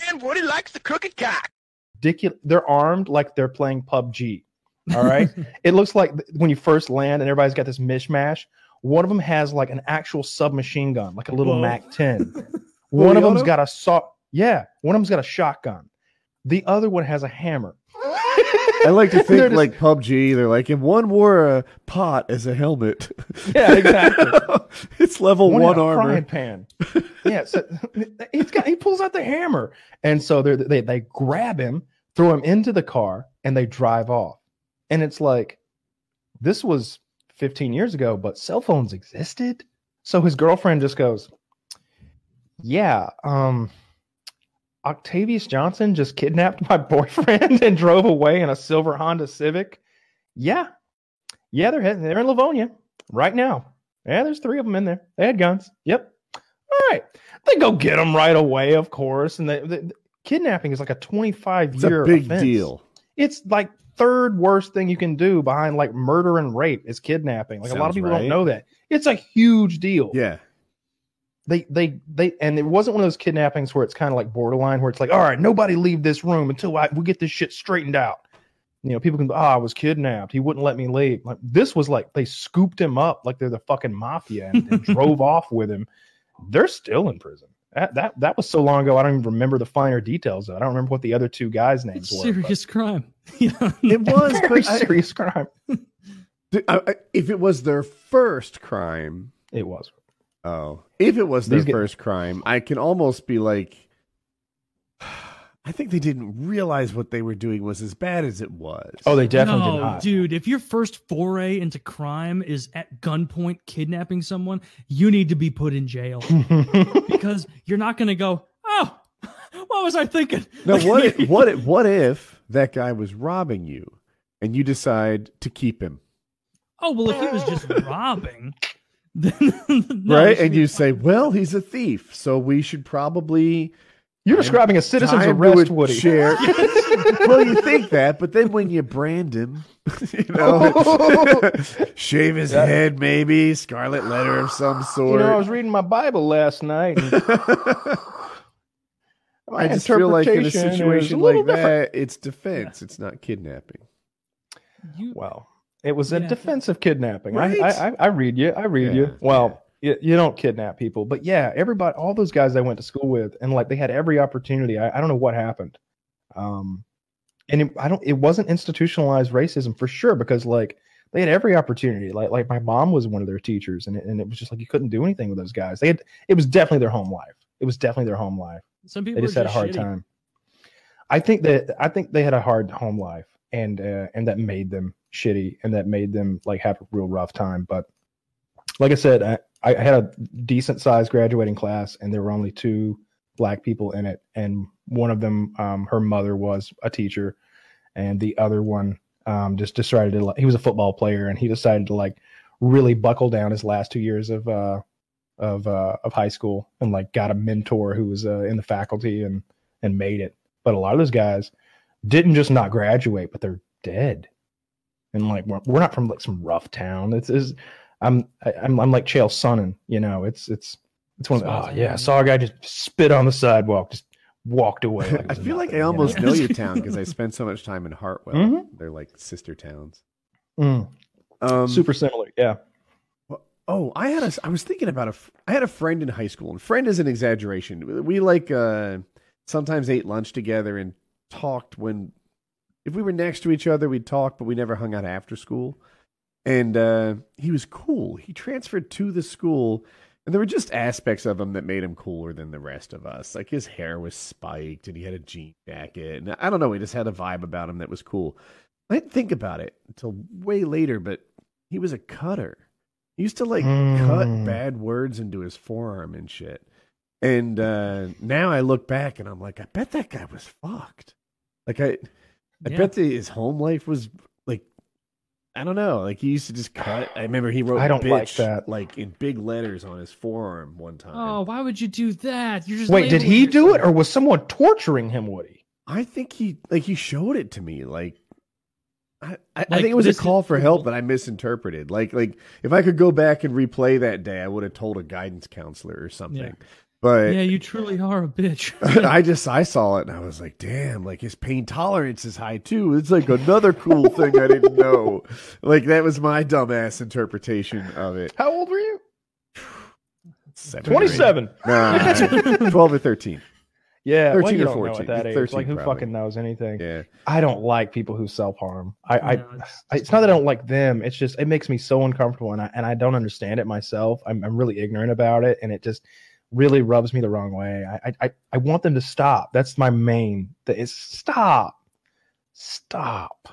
And Woody likes the crooked cock. They're armed like they're playing PUBG. All right. It looks like when you first land and everybody's got this mishmash. One of them has like an actual submachine gun, like a little MAC-10. One of them's got one of them's got a shotgun. The other one has a hammer. I like to think like PUBG. They're like, if one wore a pot as a helmet. Yeah, exactly. It's level 1 armor. Frying pan. Yeah, so he pulls out the hammer, and so they grab him, throw him into the car, and they drive off. And it's like, this was 15 years ago, but cell phones existed. So his girlfriend just goes, "Yeah, Octavius Johnson just kidnapped my boyfriend and drove away in a silver Honda Civic. Yeah, they're in Livonia right now. Yeah, there's 3 of them in there. They had guns. Yep. All right, they go get them right away, of course. And the kidnapping is like a 25-year big offense. Deal. It's like third worst thing you can do behind like murder and rape is kidnapping. Like a lot of people don't know that. It's a huge deal. Yeah. They and it wasn't one of those kidnappings where it's kind of like borderline, where it's like, all right, nobody leave this room until we get this shit straightened out. You know, people can, I was kidnapped. He wouldn't let me leave. Like, this was like they scooped him up like they're the fucking mafia and drove off with him. They're still in prison. That was so long ago. I don't even remember the finer details of it. I don't remember what the other 2 guys' names were. Serious crime. It was very serious crime. If it was their first crime, it was. Oh, if it was their first crime, I can almost be like, I think they didn't realize what they were doing was as bad as it was. Oh, they definitely did not. Dude, if your first foray into crime is at gunpoint kidnapping someone, you need to be put in jail. Because you're not going to go, oh, what was I thinking? Now, what if that guy was robbing you and you decide to keep him? Oh, well, if he was just robbing... Right, and you say, well, he's a thief, so we should probably... You're describing a citizen's arrest, Woody. Share. Well, you think that, but then when you brand him, shave his head, maybe, scarlet letter of some sort. I was reading my Bible last night. I just feel like in a situation like that, it's defense. It's not kidnapping. Well... It was a defensive kidnapping. Right? I read you. Well, you don't kidnap people, but yeah, everybody, all those guys I went to school with, and like they had every opportunity. I don't know what happened, and it wasn't institutionalized racism for sure, because like they had every opportunity. Like my mom was one of their teachers, and it was just like you couldn't do anything with those guys. It was definitely their home life. Some people just had a hard time. I think they had a hard home life, and that made them shitty, and that made them like have a real rough time. But like I said, I had a decent sized graduating class, and there were only 2 black people in it, and one of them, her mother was a teacher, and the other one just decided to, he was a football player, and he decided to like really buckle down his last 2 years of high school, and like got a mentor who was in the faculty and made it. But a lot of those guys didn't just not graduate, but they're dead. And like we're not from like some rough town. I'm like Chael Sonnen, it's one of I saw a guy just spit on the sidewalk, just walked away. Like I feel like I almost know your town because I spent so much time in Hartwell. Mm-hmm. They're like sister towns. Super similar, yeah. Oh, I was thinking about I had a friend in high school, and friend is an exaggeration. We like sometimes ate lunch together and talked if we were next to each other, we'd talk, but we never hung out after school. And he was cool. He transferred to the school, and there were just aspects of him that made him cooler than the rest of us. Like his hair was spiked, and he had a jean jacket. And I don't know, he just had a vibe about him that was cool. I didn't think about it until way later, but he was a cutter. He used to like cut bad words into his forearm and shit. And now I look back, and I'm like, I bet that guy was fucked. Like I bet his home life was like, I don't know. Like he used to just cut. I remember he wrote, I don't bitch, like that, like in big letters on his forearm one time. Oh, why would you do that? You're just wait. Did he do it, or was someone torturing him, Woody? I think he showed it to me. Like I think it was a call for help that I misinterpreted. Like if I could go back and replay that day, I would have told a guidance counselor or something. But Yeah, you truly are a bitch. I saw it and I was like, damn, like his pain tolerance is high too. It's like another cool thing I didn't know. Like that was my dumbass interpretation of it. How old were you? 27. 27. Nah, 12 or 13. Yeah, 13 well, you or don't 14. know at that age. 13 Like, who probably. fucking knows anything? Yeah. I don't like people who self-harm. No, It's not that I don't like them. It's just, it makes me so uncomfortable, and I don't understand it myself. I'm really ignorant about it, and it just really rubs me the wrong way. I want them to stop. That's my main. Is stop.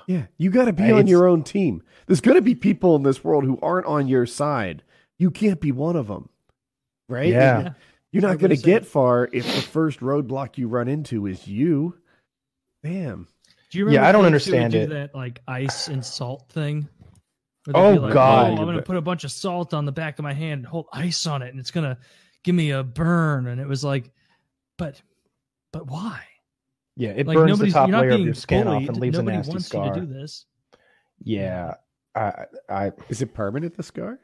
Yeah, you got to be on your own team. There's going to be people in this world who aren't on your side. You can't be one of them, right? Yeah. And you're not going to get far if the first roadblock you run into is you. Damn. Do you remember I don't kids who understand would it. do that like ice and salt thing? Where Oh, they'd be like, God. I'm going to put a bunch of salt on the back of my hand and hold ice on it, and it's going to give me a burn. And it was like, but why? Yeah, it Like, burns the you're top not layer of being your skin off bullied. and leaves a Nobody nasty wants scar. you to do this. Yeah, Is it permanent, the scar?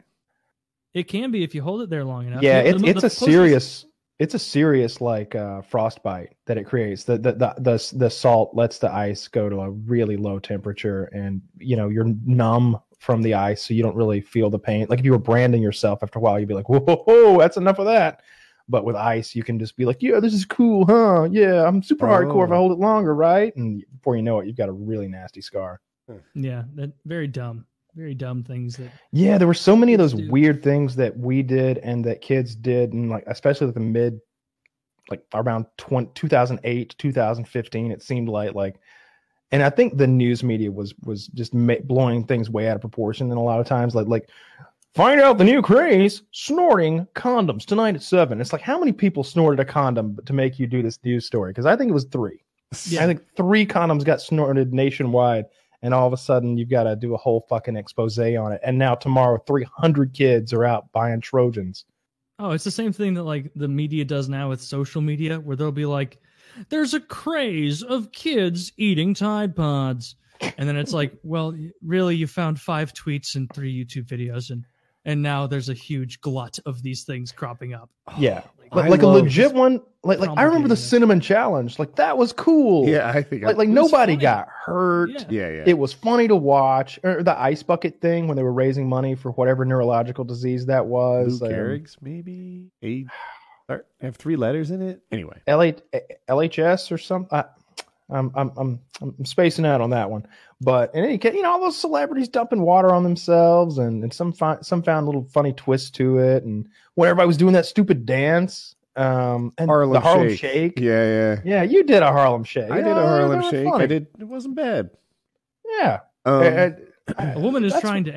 It can be if you hold it there long enough. yeah, The it's a closest- serious like frostbite that it creates. The salt lets the ice go to a really low temperature, and you're numb from the ice, so you don't really feel the pain. Like if you were branding yourself, after a while you'd be like, whoa, that's enough of that. But with ice, you can just be like, yeah, this is cool, huh? Yeah, I'm super hardcore if I hold it longer, right? And before you know it, you've got a really nasty scar. Yeah, very dumb things that. Yeah, there were so many of those Dude. weird things that we did and that kids did, and like especially at the around 2008 2015, it seemed like, and I think the news media was just blowing things way out of proportion. And a lot of times, like find out the new craze: snorting condoms tonight at 7. It's like, how many people snorted a condom to make you do this news story? Because I think it was 3. Yeah. I think 3 condoms got snorted nationwide. And all of a sudden, you've got to do a whole fucking expose on it. And now tomorrow, 300 kids are out buying Trojans. Oh, it's the same thing that like the media does now with social media, where they'll be like, "There's a craze of kids eating Tide Pods," and then it's like, "Well, really, you found 5 tweets and 3 YouTube videos, and now there's a huge glut of these things cropping up." Yeah, I like a love legit one. Like I remember the cinnamon challenge. Like that was cool. Yeah, I think like it was nobody funny. got hurt. Yeah. It was funny to watch. Or the ice bucket thing when they were raising money for whatever neurological disease that was. Lou Gehrig's, maybe. I have 3 letters in it. Anyway, LHS or something. I'm spacing out on that one. But in any case, all those celebrities dumping water on themselves, and some found a little funny twist to it, and when everybody was doing that stupid dance, and the Harlem Shake. Yeah. You did a Harlem Shake. I did a Harlem Shake. funny. I did. It wasn't bad. Yeah. A woman is trying to